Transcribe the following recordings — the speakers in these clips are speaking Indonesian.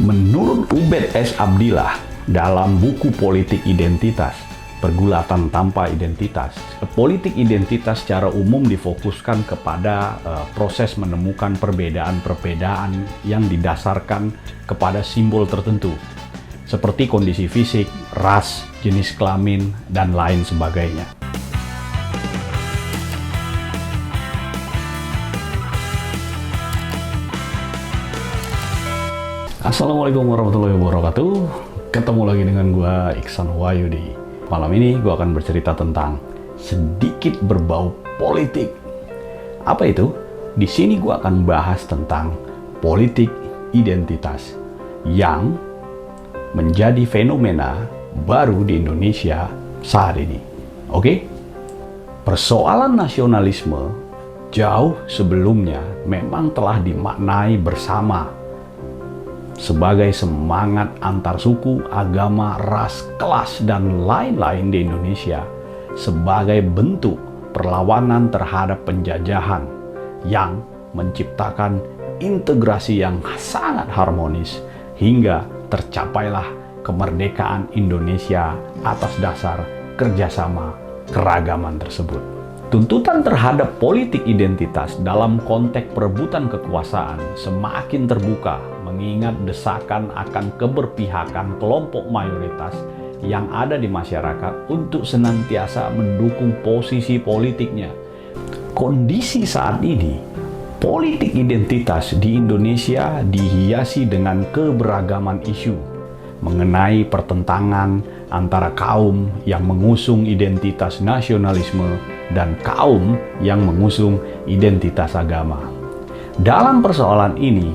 Menurut Ubed S. Abdillah, dalam buku Politik Identitas, Pergulatan Tanpa Identitas, politik identitas secara umum difokuskan kepada proses menemukan perbedaan-perbedaan yang didasarkan kepada simbol tertentu, seperti kondisi fisik, ras, jenis kelamin, dan lain sebagainya. Assalamualaikum warahmatullahi wabarakatuh. Ketemu lagi dengan gua Iksan Wahyudi. Malam ini gua akan bercerita tentang sedikit berbau politik. Apa itu? Di sini gua akan bahas tentang politik identitas yang menjadi fenomena baru di Indonesia saat ini. Oke? Persoalan nasionalisme jauh sebelumnya memang telah dimaknai bersama sebagai semangat antar suku, agama, ras, kelas, dan lain-lain di Indonesia sebagai bentuk perlawanan terhadap penjajahan yang menciptakan integrasi yang sangat harmonis hingga tercapailah kemerdekaan Indonesia atas dasar kerjasama keragaman tersebut. Tuntutan terhadap politik identitas dalam konteks perebutan kekuasaan semakin terbuka mengingat desakan akan keberpihakan kelompok mayoritas yang ada di masyarakat untuk senantiasa mendukung posisi politiknya. Kondisi saat ini, politik identitas di Indonesia dihiasi dengan keberagaman isu mengenai pertentangan antara kaum yang mengusung identitas nasionalisme dan kaum yang mengusung identitas agama. Dalam persoalan ini,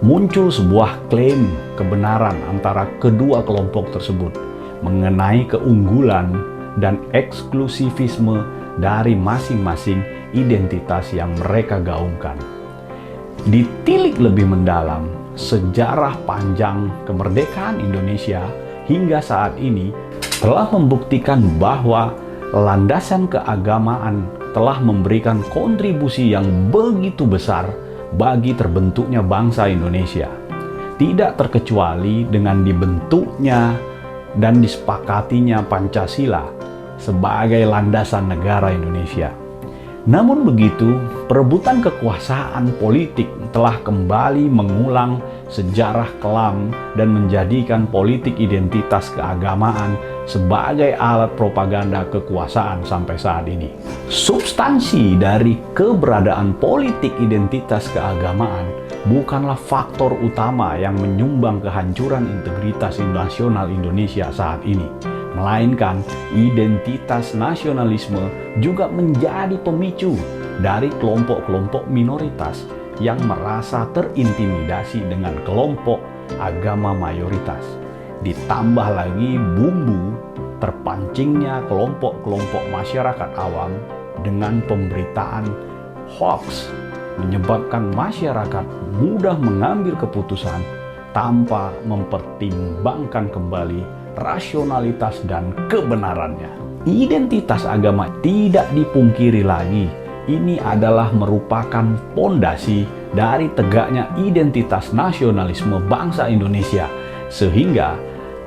muncul sebuah klaim kebenaran antara kedua kelompok tersebut mengenai keunggulan dan eksklusivisme dari masing-masing identitas yang mereka gaungkan. Ditilik lebih mendalam, sejarah panjang kemerdekaan Indonesia hingga saat ini telah membuktikan bahwa landasan keagamaan telah memberikan kontribusi yang begitu besar bagi terbentuknya bangsa Indonesia, tidak terkecuali dengan dibentuknya dan disepakatinya Pancasila sebagai landasan negara Indonesia. Namun begitu, perebutan kekuasaan politik telah kembali mengulang sejarah kelam dan menjadikan politik identitas keagamaan sebagai alat propaganda kekuasaan sampai saat ini. Substansi dari keberadaan politik identitas keagamaan bukanlah faktor utama yang menyumbang kehancuran integritas nasional Indonesia saat ini, melainkan identitas nasionalisme juga menjadi pemicu dari kelompok-kelompok minoritas yang merasa terintimidasi dengan kelompok agama mayoritas. Ditambah lagi bumbu terpancingnya kelompok-kelompok masyarakat awam dengan pemberitaan hoax menyebabkan masyarakat mudah mengambil keputusan tanpa mempertimbangkan kembali rasionalitas dan kebenarannya. Identitas agama tidak dipungkiri lagi, ini adalah merupakan pondasi dari tegaknya identitas nasionalisme bangsa Indonesia, sehingga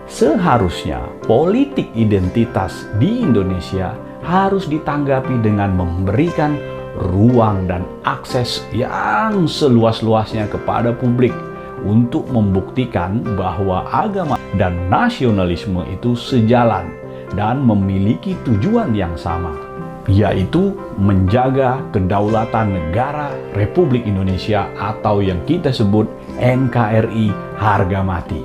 seharusnya politik identitas di Indonesia harus ditanggapi dengan memberikan ruang dan akses yang seluas-luasnya kepada publik untuk membuktikan bahwa agama dan nasionalisme itu sejalan dan memiliki tujuan yang sama, yaitu menjaga kedaulatan negara Republik Indonesia atau yang kita sebut NKRI harga mati.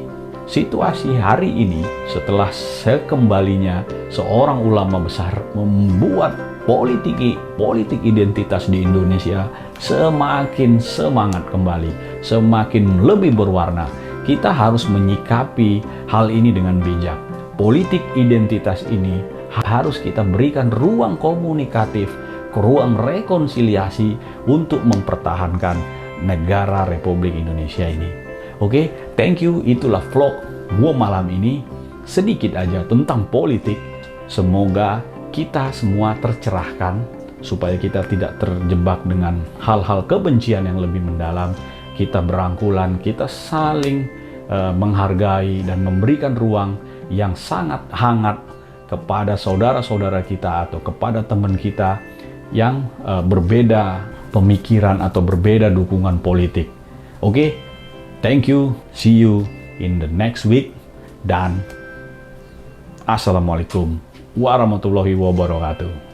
Situasi hari ini setelah sekembalinya seorang ulama besar membuat politik identitas di Indonesia semakin semangat kembali, semakin lebih berwarna. Kita harus menyikapi hal ini dengan bijak. Politik identitas ini harus kita berikan ruang komunikatif, ruang rekonsiliasi untuk mempertahankan negara Republik Indonesia ini. Oke, thank you. Itulah vlog gua malam ini. Sedikit aja tentang politik. Semoga kita semua tercerahkan supaya kita tidak terjebak dengan hal-hal kebencian yang lebih mendalam. Kita berangkulan, kita saling menghargai dan memberikan ruang yang sangat hangat kepada saudara-saudara kita atau kepada teman kita yang berbeda pemikiran atau berbeda dukungan politik. Oke, thank you, see you in the next week, dan Assalamualaikum warahmatullahi wabarakatuh.